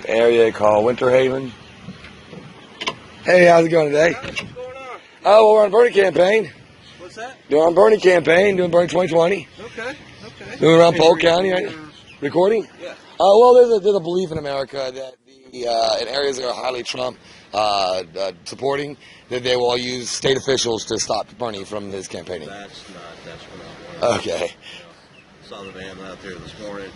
area called Winter Haven. Hey, how's it going today? What's going on? Oh, well, we're on Bernie campaign. What's that? Doing on Bernie campaign, doing Bernie 2020. Okay. Doing around Polk County, right? Recording? Yeah. Well, there's a belief in America that in areas that are highly Trump supporting, that they will use state officials to stop Bernie from his campaigning. That's not Okay. You know, saw the van out there this morning.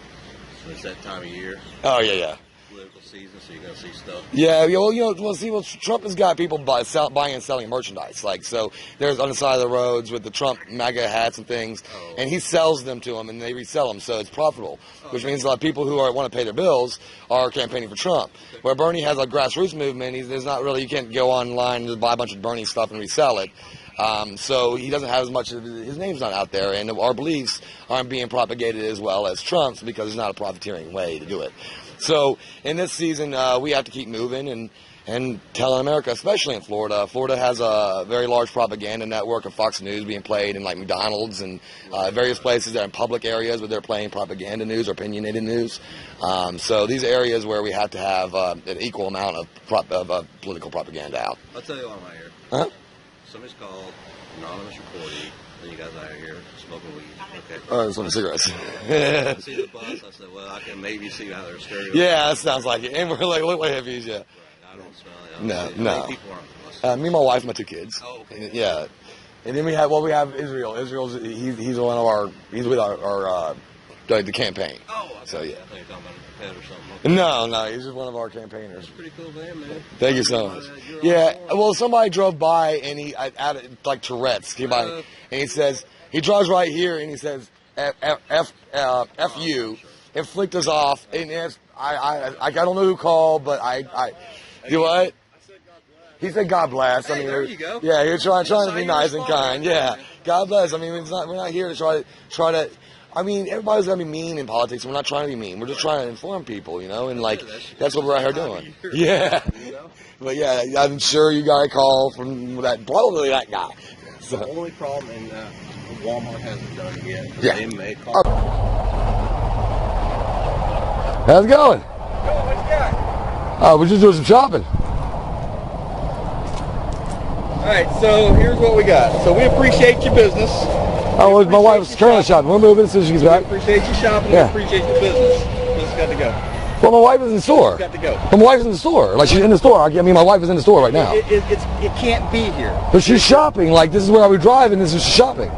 It's that time of year. Oh, yeah. Political season, so you're going to see stuff. Yeah, well, Trump has got people buying and selling merchandise. Like, so there's on the side of the roads with the Trump MAGA hats and things, and he sells them to them, and they resell them, so it's profitable, which means a lot of people who want to pay their bills are campaigning for Trump. Where Bernie has a grassroots movement, there's not really, you can't go online and buy a bunch of Bernie stuff and resell it. So he doesn't have as much of his name's not out there, and our beliefs aren't being propagated as well as Trump's because there's not a profiteering way to do it. So in this season, we have to keep moving and telling America, especially in Florida. Florida has a very large propaganda network of Fox News being played in like McDonald's and various places that are in public areas where they're playing propaganda news or opinionated news. So these are areas where we have to have an equal amount of political propaganda out. I'll tell you what I'm out here. Huh? Somebody's called, anonymous reporting, and you guys out here smoking weed. Okay. Oh, it's one of cigarettes. I see the bus. I said, well, I can maybe see how they're stereo. Yeah, that sounds like it. And we're like, look like hippies, yeah. Right. I don't smell it. No. People aren't the bus. Me and my wife, my two kids. Oh, okay. Yeah. And then we have Israel. Israel's he's one of our with our the campaign. Oh, okay. So yeah. I think you're talking about a pet or something. No, he's just one of our campaigners. That's a pretty cool van, man. Thank you so much. Yeah, well, somebody drove by and he added like Tourette's. Came by and he says he drives right here and he says F you and flicked us off. And I don't know who called, but you what? He said, "God bless." Hey, I mean, there you go. Yeah, he was trying to be nice and kind. Yeah, God bless. I mean, we're not here to try to. I mean, everybody's gonna be mean in politics. We're not trying to be mean. We're just trying to inform people, and like that's what we're out here doing. Yeah, but yeah, I'm sure you got a call from probably that guy. So. The only problem in Walmart hasn't done it yet. Yeah. They may call. How's it going? What you got? We're just doing some shopping. All right, so here's what we got. So we appreciate your business. Oh, my wife's currently shopping. We're moving as soon as she gets back. We appreciate you shopping. Yeah. We appreciate your business. Just got to go. Well, my wife is in the store. Got to go. Well, my wife's in the store. Like, she's in the store. I mean, my wife is in the store right now. It can't be here. But she's shopping. Like, this is where I would drive, and this is shopping.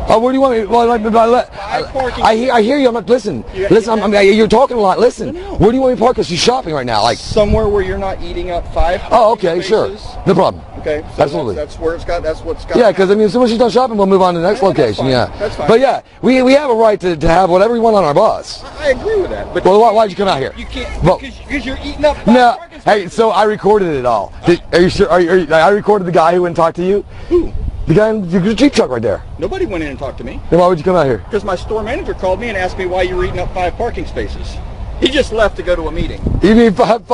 Oh, where do you want me? Well, I hear you. I'm not. Listen. You're talking a lot. Listen. Where do you want me to park? Because she's shopping right now. Like somewhere where you're not eating up 5. Oh, okay, spaces. Sure. No problem. Okay. So absolutely. That's where it's got. That's what's got. Yeah, because I mean, as soon as she's done shopping, we'll move on to the next location. That's Yeah. That's fine. But yeah, we have a right to have whatever we want on our bus. I agree with that. But well, why'd you come out here? You can't well, because you're eating up. No. Hey, so I recorded it all. Are you sure? I recorded the guy who went and talked to you. Who? The guy in the Jeep truck right there. Nobody went in and talked to me. Then why would you come out here? Because my store manager called me and asked me why you were eating up 5 parking spaces. He just left to go to a meeting. You mean five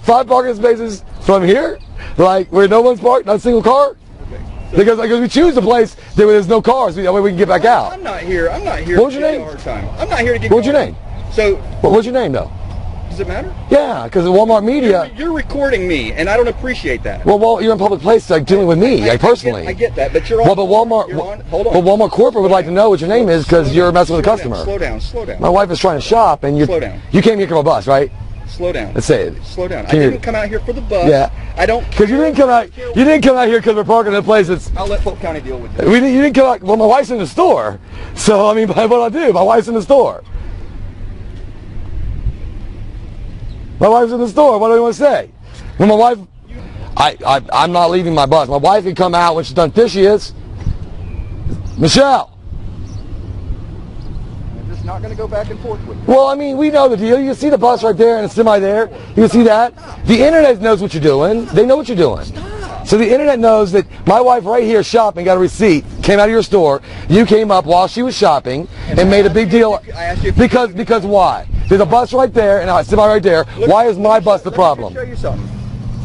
parking spaces from here? Like where no one's parked, not a single car? Okay. So because we choose a place where there's no cars, that way we can get back out. I'm not here. What's your name? A hard time. I'm not here to give What's you your name? So. What's your name though? Does it matter? Yeah, because Walmart Media. You're recording me, and I don't appreciate that. Well, you're in public place, like dealing with me, personally. I get that, but you're on. Well, but Walmart. Hold on. But Walmart corporate would like to know what your name is because you're messing with a customer. Slow down. My wife is trying to shop, and Slow down. You came here from a bus, right? Slow down. Let's say it. Slow down. I didn't come out here for the bus. Yeah. I don't. Because you didn't come out. You didn't come out here because we're parking in a place that's. I'll let Polk County deal with it. You didn't come out. Well, my wife's in the store, so I mean, what do I do? My wife's in the store. My wife's in the store. What do you want to say? Well, my wife. I'm not leaving my bus. My wife can come out when she's done dishes. Michelle. I'm just not going to go back and forth with you. Well, I mean, we know the deal. You can see the bus right there and a semi there. You can see that. The internet knows what you're doing. They know what you're doing. So the internet knows that my wife right here shopping got a receipt, came out of your store. You came up while she was shopping and made a big deal. Because why? There's a bus right there and a semi right there. Why is my bus the problem? Let me show you something.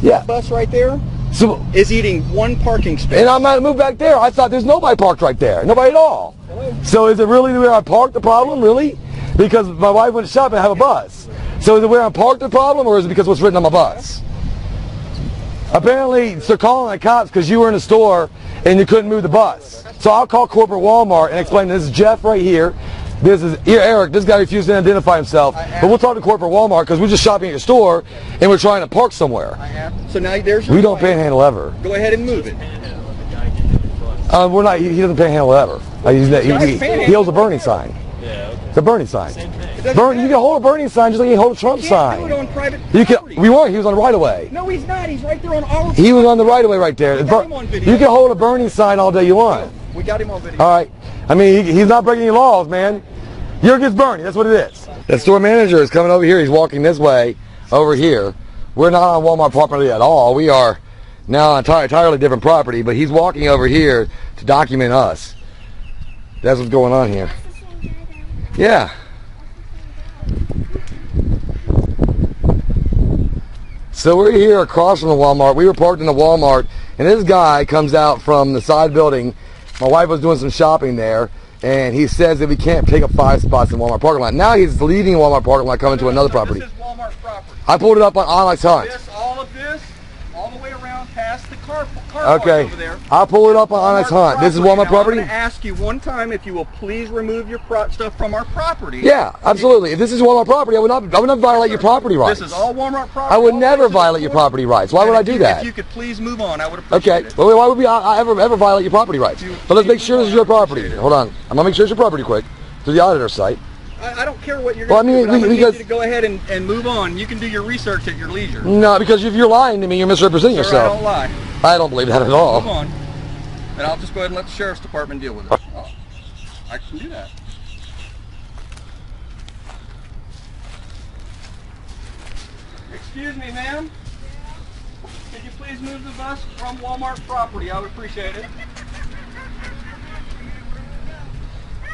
Yeah. That bus right there So, is eating 1 parking space. and I'm going to move back there. I thought there's nobody parked right there. Nobody at all. So is it really where I parked the problem? Really? Because my wife went to shop and have a bus. So is it where I'm parked the problem, or is it because what's written on my bus? Apparently, they're calling the cops because you were in the store and you couldn't move the bus. So I'll call corporate Walmart and explain, this is Jeff right here. This is Eric. This guy refused to identify himself. But we'll talk to corporate Walmart because we're just shopping at your store and we're trying to park somewhere. So now there's your We don't panhandle ever. Go ahead and move it. We're not. He doesn't panhandle ever. He holds a burning sign. It's a burning sign. You can hold a burning sign just like you hold a Trump sign. Do it on private You property. can. We weren't. He was on the right of way. No, he's not. He's right there on our. He was on the right of way right there. We got him on video. You can hold a burning sign all day you want. We got him on video. All right. I mean, he's not breaking any laws, man. Yours gets burning. That's what it is. The store manager is coming over here. He's walking this way over here. We're not on Walmart property at all. We are now on entirely different property, but he's walking over here to document us. That's what's going on here. Yeah. So we're here across from the Walmart. We were parked in the Walmart, and this guy comes out from the side building. My wife was doing some shopping there, and he says that we can't take up 5 spots in the Walmart parking lot. Now he's leaving Walmart parking lot, coming to another property. This is Walmart property. I pulled it up on Onyx Hunt. All of this, all the way around past the car Okay, over there. I'll pull it up on Onyx Hunt. This is Walmart property? I'm going to ask you one time if you will please remove your stuff from our property. Yeah, absolutely. If this is Walmart property, I would not violate your property rights. This is all Walmart property. I would never violate your property rights. Why would I do that? If you could please move on, I would appreciate Okay, it. well, why would I ever violate your property rights? But let's make sure this is your property. Hold on. I'm going to make sure it's your property quick through the auditor site. I don't care what you're Well, going to do, but I'm going to need because- you to go ahead and move on. You can do your research at your leisure. No, because if you're lying to me, you're misrepresenting Sir, I yourself. don't lie. I don't believe that at all. Move on. And I'll just go ahead and let the sheriff's department deal with it. Oh, I can do that. Excuse me, ma'am. Could you please move the bus from Walmart property? I would appreciate it.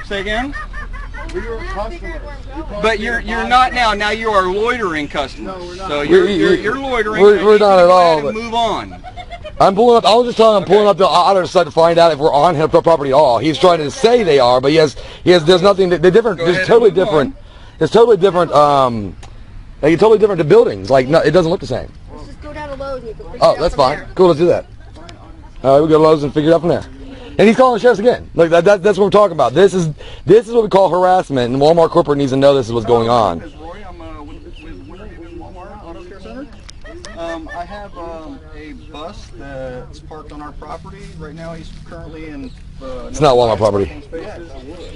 Say again? We were customers. But you're not now. Now you are loitering customers. No, we're not. So you're loitering. We're not at Go all, ahead and but- move on. I'm pulling up. I was just telling him I'm pulling up the auditor site to find out if we're on his property at all. He's trying to say they are, but there's nothing. They're different. Go ahead It's and totally move different. It's totally different. Like it's totally different to buildings. Like no, it doesn't look the same. Let's just go down to Lowe's and you can figure Oh, it out that's from fine. there. Cool. Let's do that. All right, we go to Lowe's and figure it out from there. And he's calling the sheriffs again. Like that's what we're talking about. This is what we call harassment, and Walmart corporate needs to know this is what's going Hello, on. my name is Roy. I'm with Walmart Auto Care Center. I have a bus that's parked on our property. Right now, he's currently in. It's not Walmart property.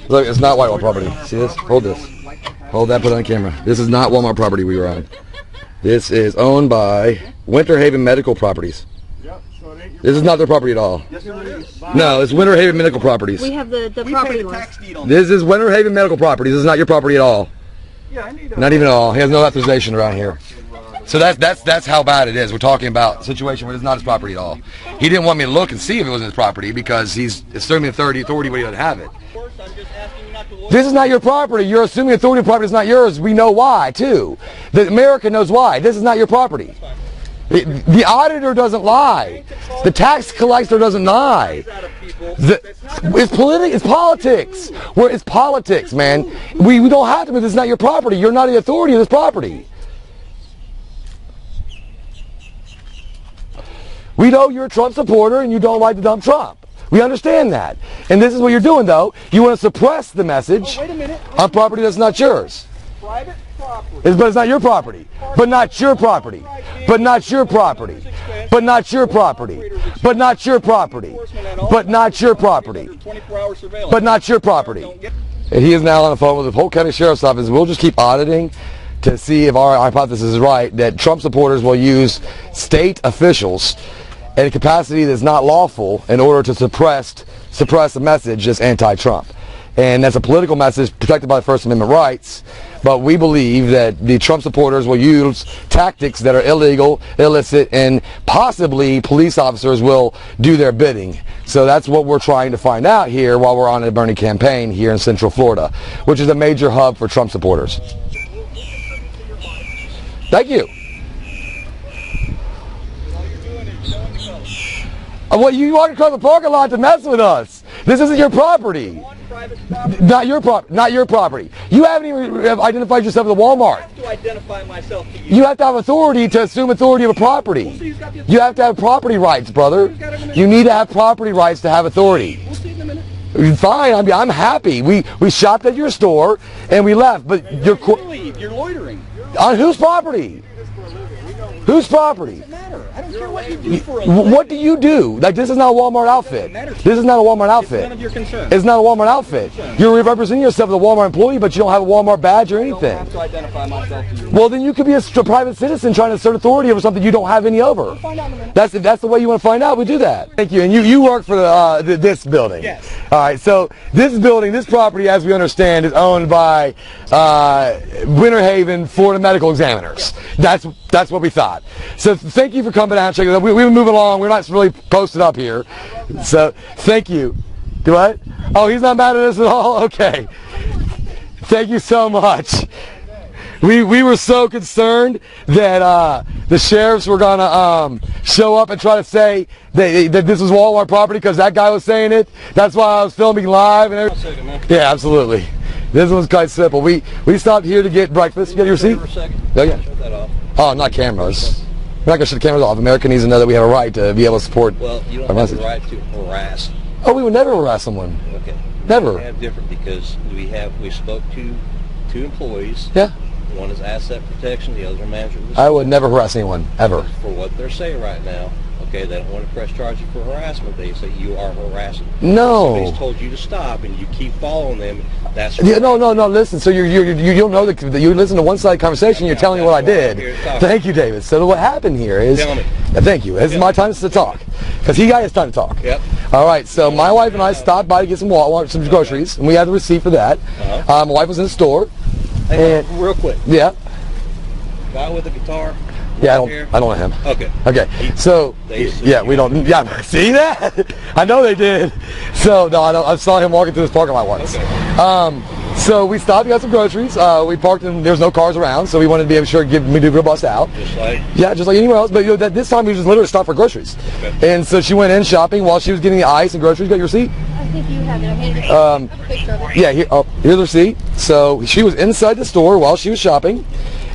Look, it's not Walmart property. See this? Hold this. Hold that. Put it on camera. This is not Walmart property we were on. This is owned by Winter Haven Medical Properties. This is not their property at all. No, it's Winter Haven Medical Properties. We have the We property paid a list. tax deed on This is Winter Haven Medical Properties. This is not your property at all. Yeah, I need a, Not even at all. He has no authorization around here. So that's how bad it is. We're talking about a situation where it's not his property at all. He didn't want me to look and see if it was his property because he's assuming authority when he doesn't have it. Of course, I'm just asking you not to look. This is not your property. You're assuming authority property is not yours. We know why, too. The America knows why. This is not your property. The auditor doesn't lie. The tax collector doesn't lie. It's politics. It's politics, man. We don't have to, but this is not your property. You're not the authority of this property. We know you're a Trump supporter and you don't like to dump Trump. We understand that. And this is what you're doing, though. You want to suppress the message Wait a minute. on property that's not yours. Private property. But it's not your property. But not your property. But not your property. But not your property. But not your property. But not your property. 24-hour surveillance. But not your property. And he is now on the phone with the Polk County Sheriff's Office. We'll just keep auditing to see if our hypothesis is right, that Trump supporters will use state officials in a capacity that's not lawful in order to suppress a message that's anti-Trump. And that's a political message protected by the First Amendment rights. But we believe that the Trump supporters will use tactics that are illegal, illicit, and possibly police officers will do their bidding. So that's what we're trying to find out here while we're on a Bernie campaign here in Central Florida, which is a major hub for Trump supporters. Thank you. Well, you walked across the parking lot to mess with us. This isn't your property. private property? Not your property. Not your property. You haven't even identified yourself as a Walmart. I have to identify myself to you. You have to have authority to assume authority of a property. We'll see who's got the authority. You have to have property rights, brother. Who's got it in a minute? You need to have property rights to have authority. We'll see in a minute. Fine. I'm happy. We shopped at your store and we left. But you're You're loitering. on whose property? Whose property? Doesn't matter. I don't care what you do for a living. What do you do? Like, this is not a Walmart outfit. This is not a Walmart outfit. It's none of your concern. It's not a Walmart outfit. You're representing yourself as a Walmart employee, but you don't have a Walmart badge or I don't anything. have to identify myself to you. Well, then you could be a private citizen trying to assert authority over something you don't have any over. We'll find out in a minute. That's the way you want to find out. We do that. Thank you. And you work for this building. Yes. All right. So this building, this property, as we understand, is owned by Winter Haven Florida Medical Examiners. That's what we thought. So thank you for coming out and checking it out. We've been moving along. We're not really posted up here. So thank you. Do what? Oh, he's not mad at us at all? Okay. Thank you so much. We were so concerned that the sheriffs were going to show up and try to say that this was Walmart property because that guy was saying it. That's why I was filming live. And everything. Yeah, absolutely. This one's quite simple. We stopped here to get breakfast. You got your receipt? Oh, yeah. Shut that off. Oh, not cameras. We're not going to shut the cameras off. America needs to know that we have a right to be able to support Well, you our don't have the message. right to harass. Oh, we would never harass someone. Okay. Never. We have different because we spoke to two employees. Yeah. One is asset protection, the other is manager of the I would never harass anyone, ever. For what they're saying right now, okay, they don't want to press charge you for harassment. They say you are harassing. No. Somebody's told you to stop, and you keep following them. That's Yeah, no. Listen. So you'll know that you listen to one-sided conversation. You're telling me what I did. Thank you, David. So what happened here is. Tell me. Thank you. This is my time to talk, because he got his time to talk. Yep. All right. So my wife and I stopped by to get some groceries, and we had the receipt for that. My wife was in the store. Hey, And real quick, yeah. guy with the guitar. Yeah, here. I don't know him. Okay. Okay, so They see yeah, you. we don't. Yeah, see that? I know they did. So no, I saw him walking through this parking lot once. Okay. So we stopped, we got some groceries. We parked, and there was no cars around, so we wanted to be sure to give me the real bus out. Just like. Yeah, just like anywhere else. But this time we just literally stopped for groceries. Okay. And so she went in shopping while she was getting the ice and groceries. Got your receipt? I think you have it. I handed it. I have a picture of it. Yeah, here's the receipt. So she was inside the store while she was shopping,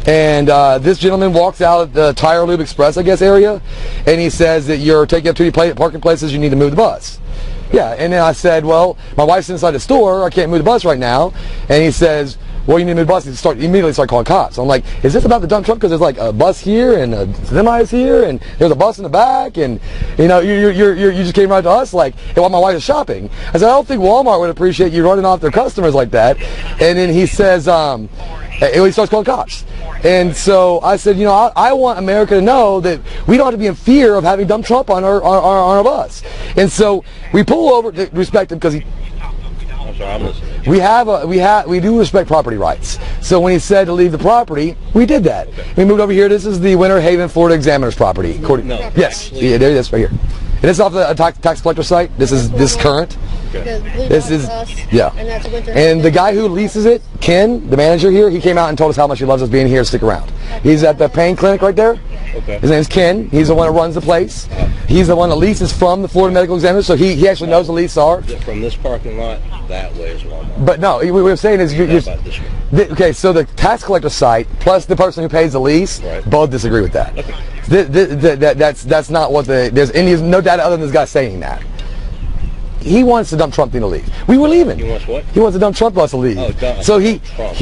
and this gentleman walks out at the Tire Lube Express, I guess, area, and he says that you're taking up too many parking places, you need to move the bus. Yeah, and then I said, well, my wife's inside the store, I can't move the bus right now. And he says, well, you need to move the bus. He immediately start calling cops. I'm like, is this about the dump truck? Because there's like a bus here and a semi is here, and there's a bus in the back, and you know, you just came right to us like, hey, while my wife is shopping. I said, I don't think Walmart would appreciate you running off their customers like that. And then he says, he starts calling cops. And so I said, you know, I want America to know that we don't have to be in fear of having dumb Trump on our bus. And so we pull over to respect him because he. I'm sorry, I'm listening. We do respect property rights. So when he said to leave the property, we did that. We moved over here. This is the Winter Haven Florida Examiner's property. No. Yes. Yeah, there it is right here. And it's off the tax collector site. This is this current. Because Blue This Dot is us, yeah. And that's Winter And the guy who leases it, Ken, the manager here, he came out and told us how much he loves us being here to stick around. He's at the pain clinic right there. Okay. His name's Ken. He's the one that runs the place. He's the one that leases from the Florida Medical Examiner, so he actually knows the lease are. From this parking lot, that way is Walmart. But no, what we're saying is, How about this way? okay, so the tax collector site plus the person who pays the lease Right. both disagree with that. Okay. That's not what there's no data other than this guy saying that. He wants the dump Trump thing to leave. We were leaving. He wants what? He wants the dump Trump bus to leave. Oh, dump so he that's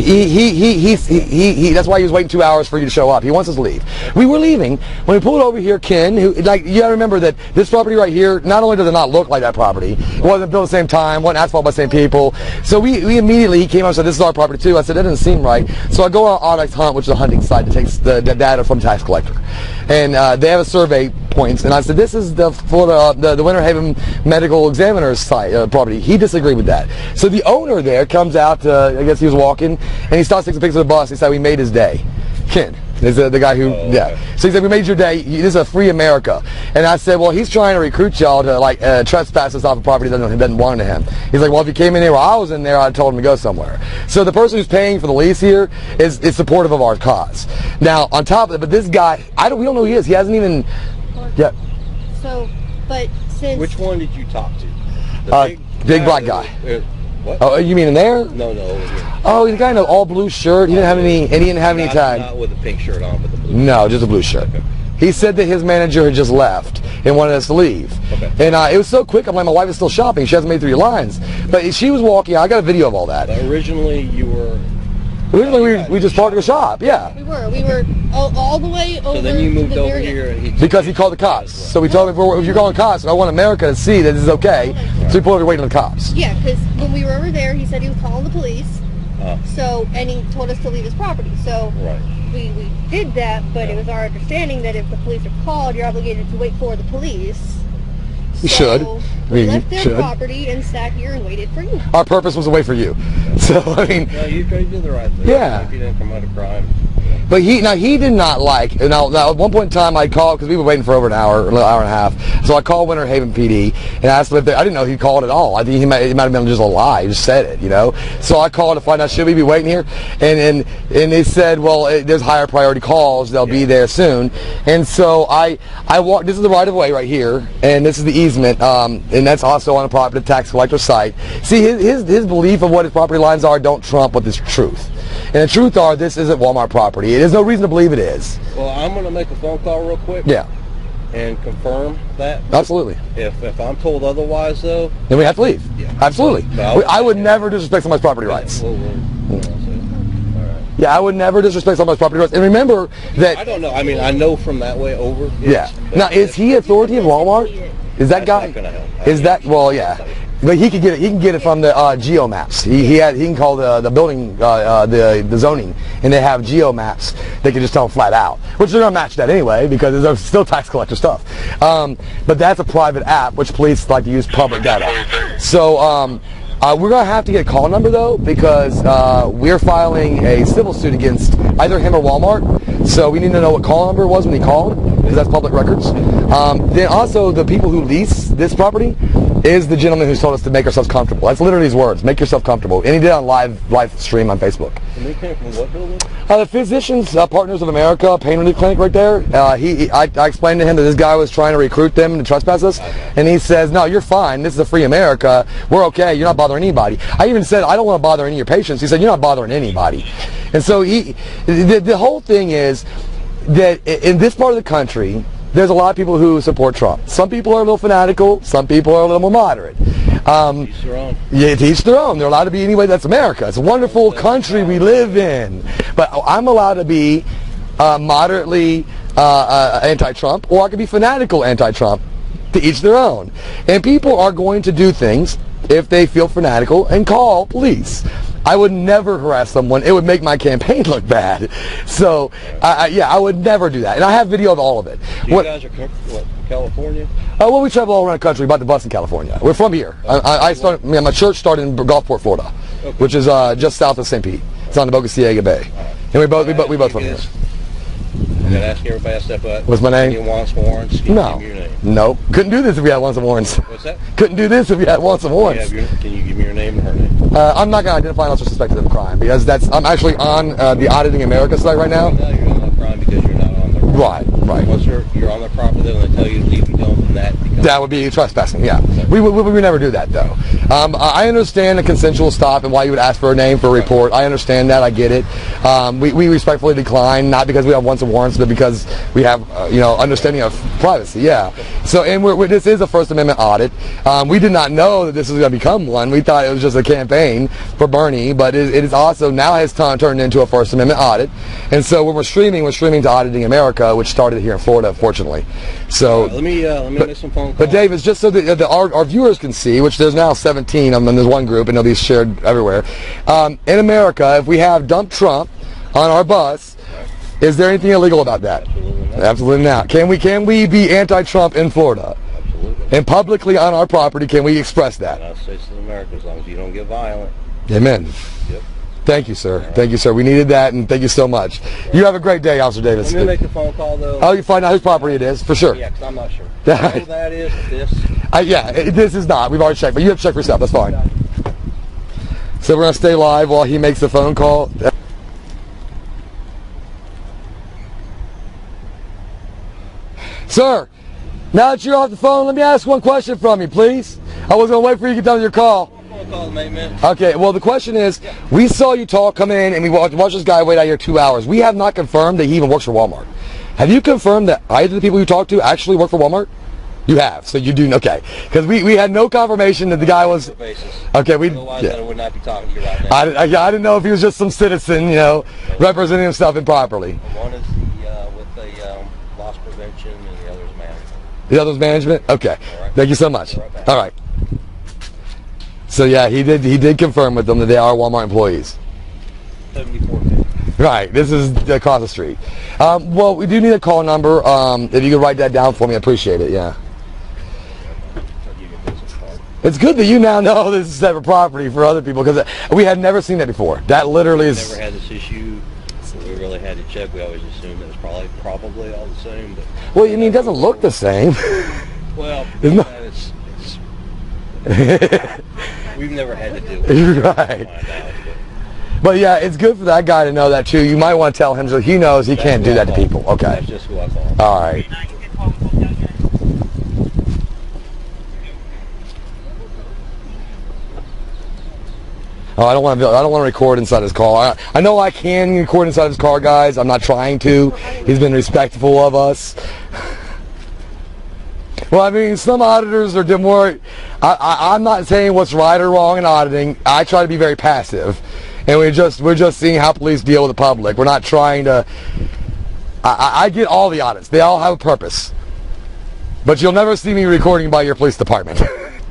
why he was waiting 2 hours for you to show up. He wants us to leave. We were leaving when we pulled over here. Ken, who like you gotta remember that this property right here, not only does it not look like that property, it wasn't built at the same time, wasn't asphalt by the same people. So we immediately, he came up and said, this is our property too. I said, that doesn't seem right. So I go on Audit Hunt, which is a hunting site that takes the data from tax collector, and they have a survey points, and I said, this is the Winter Haven Medical Examiner's site property. He disagreed with that. So the owner there comes out, I guess he was walking, and he stops, takes a picture of the bus. He said, we made his day. Ken is the guy who, yeah. So he said, we made your day. This is a free America. And I said, well, he's trying to recruit y'all to like trespass us off a property that doesn't belong to him. He's like, well, if he came in there while I was in there, I'd told him to go somewhere. So the person who's paying for the lease here is supportive of our cause. Now, on top of it, but this guy, we don't know who he is. He hasn't even, yeah. So, but since Which one did you talk to? The Big black guy. What? Oh, you mean in there? No, over here. Oh, he's a guy in an all blue shirt. He didn't have any, and he didn't have any tag. Not with the pink shirt on, but the blue. No, just a blue shirt. Okay. He said that his manager had just left and wanted us to leave. Okay. And it was so quick. I'm like, my wife is still shopping. She hasn't made it through your lines. But she was walking. I got a video of all that. But originally, you were. Originally, we just parked at the shop. Yeah. We were all the way over. So then you moved to the over very here, end. and Because he called the cops. So we told him, if you're calling cops, I want America to see that this is okay. So we pulled over waiting on the cops. Yeah, because when we were over there, he said he was calling the police. Oh. So, and he told us to leave his property. So Right. we did that, but Yeah. it was our understanding that if the police are called, you're obligated to wait for the police. You So should. we You left their should. property and sat here and waited for you. Our purpose was to wait for you. So, I mean, No, you did the right thing. Yeah. If you didn't commit a crime. but he did not like. Now at one point in time, I called because we were waiting for over an hour and a half. So I called Winter Haven PD and asked them if I didn't know he called at all. I think it might have been just a lie. He just said it, you know. So I called to find out should we be waiting here, and they said, well, there's higher priority calls. They'll be there soon. And so I walked. This is the right of way right here, and this is the easement, and that's also on a property tax collector site. See, his belief of what his property lines are don't trump what is truth. And the truth are, this isn't Walmart property. There's no reason to believe it is. Well, I'm going to make a phone call real quick. Yeah, And confirm that. absolutely. If I'm told otherwise, though. Then we have to leave. Yeah. Absolutely. No. I would never disrespect somebody's property rights. All right. Yeah, I would never disrespect somebody's property rights. And remember I that. don't know. I mean, I know from that way over. Yeah. But Now, is he authority of Walmart? Is that That's guy? not gonna help. Is that well? Yeah. But he can get it. He can get it from the geo maps. He can call the building the zoning, and they have geo maps. They can just tell him flat out, which they're gonna match that anyway because there's still tax collector stuff. But that's a private app, which police like to use public data. So we're gonna have to get a call number though because we're filing a civil suit against either him or Walmart. So we need to know what call number it was when he called because that's public records. Then also the people who lease this property is the gentleman who's told us to make ourselves comfortable. That's literally his words. Make yourself comfortable. And he did it on live stream on Facebook. And they came from what building? The Physicians Partners of America pain relief clinic right there. I explained to him that this guy was trying to recruit them to trespass us, and he says, "No, you're fine. This is a free America. We're okay. You're not bothering anybody." I even said, "I don't want to bother any of your patients." He said, "You're not bothering anybody." And so the whole thing is that in this part of the country, there's a lot of people who support Trump. Some people are a little fanatical. Some people are a little more moderate. Each their own. Yeah, to each their own. They're allowed to be anyway. That's America. It's a wonderful country we live in. But I'm allowed to be moderately anti-Trump, or I can be fanatical anti-Trump. To each their own. And people are going to do things if they feel fanatical and call police. I would never harass someone. It would make my campaign look bad. So, yeah, I would never do that. And I have video of all of it. You guys are from California? Well, we travel all around the country, about the bus in California. We're from here. My church started in Gulfport, Florida, which is just south of St. Pete. It's on the Boca Ciega Bay. And we both from here. I'm going to ask everybody to step up. What's my name? You want some warrants? Can you No. give me your name? No. Couldn't do this if we had wants and warrants. What's that? Couldn't do this if we had wants and warrants. Can you give me your name and her name? I'm not going to identify unless suspected of a crime because I'm actually on the Auditing America site right now. No, you're on the crime because you're not on the Right. Once you're on the property, then they tell you to leave, you don't, and that becomes... That would be trespassing, yeah. We would never do that, though. I understand a consensual stop and why you would ask for a name for a report. I understand that. I get it. We respectfully decline, not because we have wants and warrants, but because we have, understanding of privacy, yeah. So, and this is a First Amendment audit. We did not know that this was going to become one. We thought it was just a campaign for Bernie, but it is also now has turned into a First Amendment audit. And so when we're streaming to Auditing America, which started here in Florida, fortunately. So let me make some phone calls. But Dave, it's just so that our viewers can see, which there's now 17 of them, and there's one group, and they'll be shared everywhere. In America, if we have Dump Trump on our bus, is there anything illegal about that? Absolutely not. Can we be anti-Trump in Florida? Absolutely. And publicly on our property, can we express that? United States of America, as long as you don't get violent. Amen. Yep. Thank you, sir. Right. Thank you, sir. We needed that, and thank you so much. Right. You have a great day, Officer Davis. Let me make the phone call, though. Oh, you find out whose property it is, for sure. Yeah, because I'm not sure. I know that is this. This is not. We've already checked, but you have to check for yourself. That's fine. So we're going to stay live while he makes the phone call. Sir, now that you're off the phone, let me ask one question from you, please. I was going to wait for you to get done with your call. call the main man. Okay, well, the question is, we saw you come in, and we watched this guy wait out here 2 hours. We have not confirmed that he even works for Walmart. Have you confirmed that either of the people you talked to actually work for Walmart? You have, so you do, okay. Because we had no confirmation that the guy was... Okay, Otherwise, I would not be talking to you right now. I didn't know if he was just some citizen, representing himself improperly. One is with the loss prevention, and the other is management. The other's management? Okay. Right. Thank you so much. Right. All right. So yeah, he did confirm with them that they are Walmart employees. 7450. Right. This is across the street. Well, we do need a call number. If you could write that down for me, I appreciate it. Yeah. It's good that you now know this is separate property for other people, because we had never seen that before. That literally is... Never had this issue. So we really had to check. We always assumed it was probably all the same. But well, I mean, it doesn't look the same. Well, it's we've never had to deal with it. Right. But yeah, it's good for that guy to know that too. You might want to tell him so he knows he can't do that to people. Okay. That's just who I call. All right. Oh, I don't want to record inside his car. I know I can record inside his car, guys. I'm not trying to. He's been respectful of us. Well, I mean, some auditors are more... I'm not saying what's right or wrong in auditing. I try to be very passive. And we're just seeing how police deal with the public. We're not trying to... I get all the audits. They all have a purpose. But you'll never see me recording by your police department.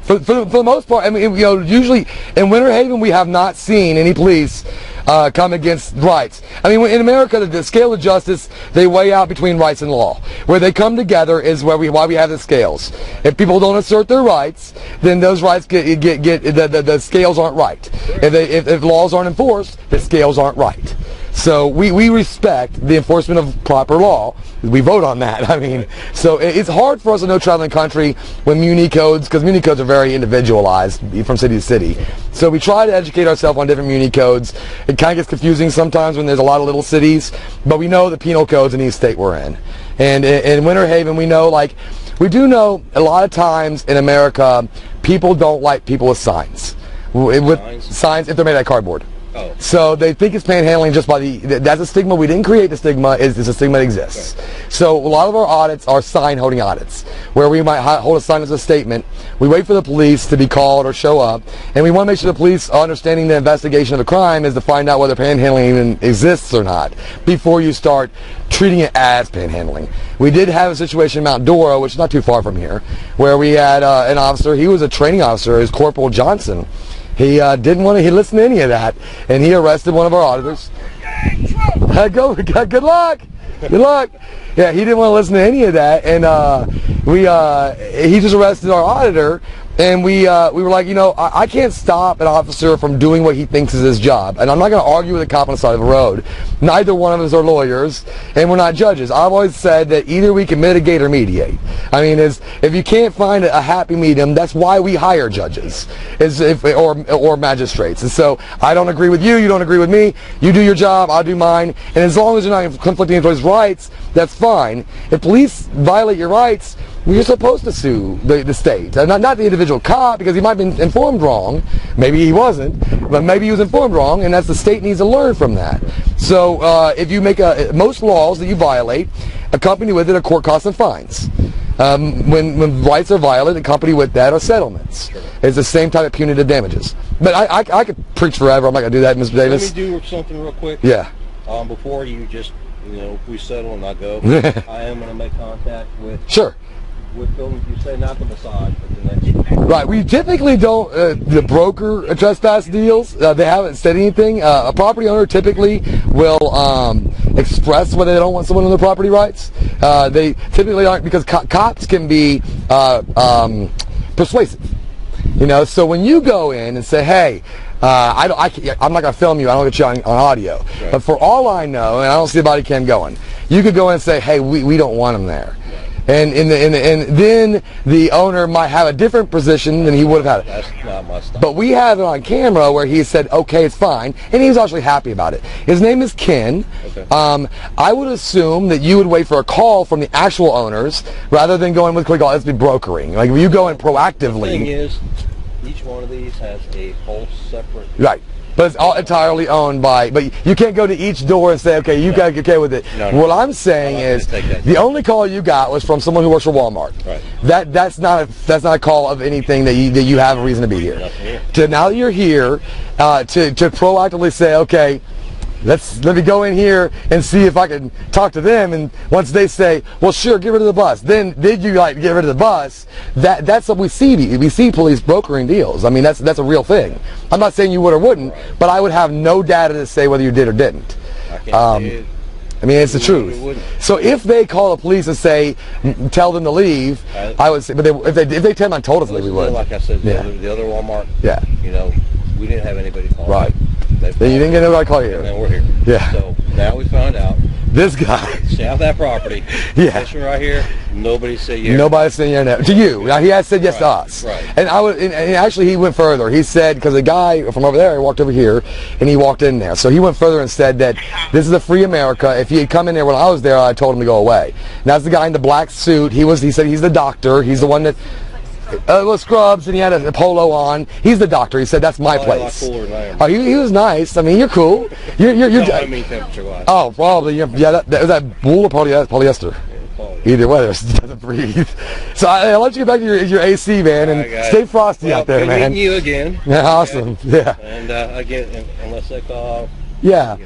For the most part, I mean, usually in Winter Haven we have not seen any police come against rights. I mean, in America, the scale of justice, they weigh out between rights and law. Where they come together is why we have the scales. If people don't assert their rights, then those rights the scales aren't right. If laws aren't enforced, the scales aren't right. So we respect the enforcement of proper law. We vote on that. I mean, so it's hard for us to know traveling country when muni codes, because muni codes are very individualized from city to city. So we try to educate ourselves on different muni codes. It kind of gets confusing sometimes when there's a lot of little cities, but we know the penal codes in each state we're in. And in Winter Haven, we do know a lot of times in America, people don't like people with signs. With signs if they're made out of cardboard. Oh. So they think it's panhandling just by that's a stigma. We didn't create the stigma. It's a stigma that exists. Okay. So a lot of our audits are sign holding audits, where we might hold a sign as a statement. We wait for the police to be called or show up, and we want to make sure the police understanding the investigation of the crime is to find out whether panhandling even exists or not before you start treating it as panhandling. We did have a situation in Mount Dora, which is not too far from here, where we had an officer. He was a training officer. It was Corporal Johnson. He didn't want to listen to any of that, and he arrested one of our auditors. Good luck. Good luck. Yeah, he didn't want to listen to any of that, and he just arrested our auditor. And we were like, I can't stop an officer from doing what he thinks is his job. And I'm not going to argue with a cop on the side of the road. Neither one of us are lawyers, and we're not judges. I've always said that either we can mitigate or mediate. I mean, if you can't find a happy medium, that's why we hire judges or magistrates. And so I don't agree with you, you don't agree with me. You do your job, I'll do mine. And as long as you're not conflicting with rights, that's fine. If police violate your rights, you're supposed to sue the state, not the individual cop, because he might have been informed wrong. Maybe he wasn't, but maybe he was informed wrong, and that's the state needs to learn from that. So if you make most laws that you violate, accompany with it are court costs and fines. When rights are violated, accompany with that are settlements. It's the same type of punitive damages. But I could preach forever. I'm not going to do that, Mr. Davis. Let me do something real quick. Yeah. Before you just, we settle and I go, I am going to make contact with... Sure. With them, you say not the massage, but the next. Right. We typically don't the broker trespass deals. They haven't said anything. A property owner typically will express whether they don't want someone on their property rights. They typically aren't, because cops can be persuasive. So when you go in and say, hey, I'm not going to film you. I don't get you on audio. Right. But for all I know, and I don't see the body cam going, you could go in and say, hey, we don't want him there. And then the owner might have a different position than he would have had. That's not my style. But we have it on camera where he said, okay, it's fine. And he was actually happy about it. His name is Ken. Okay. I would assume that you would wait for a call from the actual owners rather than going with quick call. Let's be brokering. Like, if you go in proactively. The thing is, Each one of these has a whole separate. Right. But it's all entirely owned by, but you can't go to each door and say, okay, you got to get okay with it. No. What I'm saying is, the only call you got was from someone who works for Walmart. Right. That's not a call of anything that you have a reason to be here. Nothing here. To now that you're here, to proactively say, okay, let me go in here and see if I can talk to them. And once they say, well, sure, get rid of the bus. Then did you get rid of the bus? That's what we see. We see police brokering deals. I mean, that's a real thing. I'm not saying you would or wouldn't, but I would have no data to say whether you did or didn't. I can't say it. I mean, it's the truth. So if they call the police and say, tell them to leave, I would say, but if they tell them I told us to leave, we would. Like I said, the other Walmart. Yeah. You know, we didn't have anybody call. Right. Then you didn't get anybody call you here. And then we're here. Yeah. So now we found out. This guy. Stay off that property. Yeah. This one right here. Nobody said yes. Nobody said yes to you. Now he has said yes to us. Right. And and actually he went further. He said, because the guy from over there, he walked over here, and he walked in there. So he went further and said that this is a free America. If he had come in there when I was there, I told him to go away. And that's the guy in the black suit. He said he's the doctor. He's the one that. With scrubs, and he had a polo on. He's the doctor. He said that's my place. A lot cooler than I am. Oh, he was nice. I mean, you're cool. You're No, I mean temperature-wise. Oh, probably. Yeah, that wool or polyester. Either way, it doesn't breathe. So I'll let you get back to your AC, man, and stay frosty out there, man. Meeting you again. Yeah, awesome. Yeah. And again, unless they call. Yeah.